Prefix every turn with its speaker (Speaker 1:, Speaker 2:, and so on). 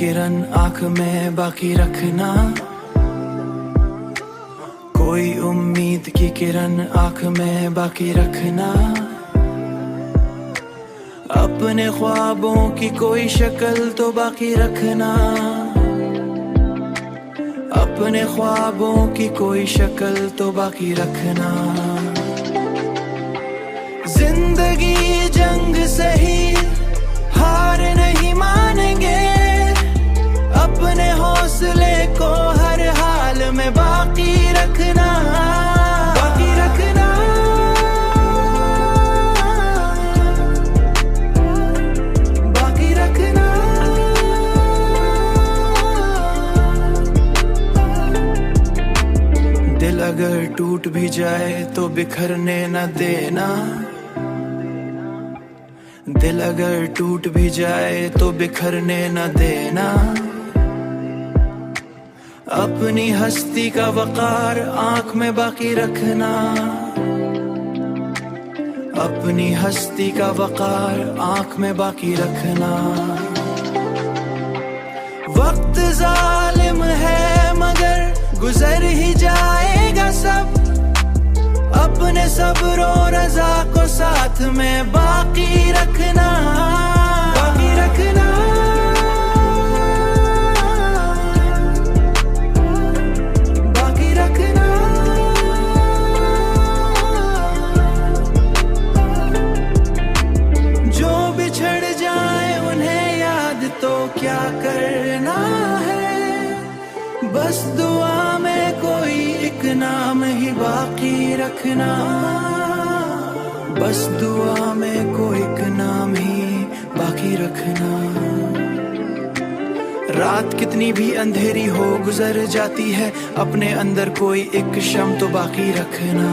Speaker 1: किरण आंख में बाकी रखना, कोई उम्मीद की किरण आंख में बाकी रखना। अपने ख्वाबों की कोई शक्ल तो बाकी रखना, अपने ख्वाबों की कोई शक्ल तो बाकी रखना। जिंदगी जंग सही, हार नहीं मानेंगे, अपने हौसले को हर हाल में बाकी रखना, बाकी रखना, बाकी रखना। दिल अगर टूट भी जाए तो बिखरने न देना, दिल अगर टूट भी जाए तो बिखरने न देना। अपनी हस्ती का वकार आंख में बाकी रखना, अपनी हस्ती का वकार आंख में बाकी रखना। वक्त जालिम है मगर गुजर ही जाएगा सब, अपने सब्र और रज़ा को साथ में बाकी रखना, बाकी रखना, बाकी रखना। जो बिछड़ जाए उन्हें याद तो क्या करना है, बस दुआ में कोई एक नाम ही बाकी रखना, बस दुआ में कोई एक नाम ही बाकी रखना। रात कितनी भी अंधेरी हो गुजर जाती है, अपने अंदर कोई एक शम तो बाकी रखना।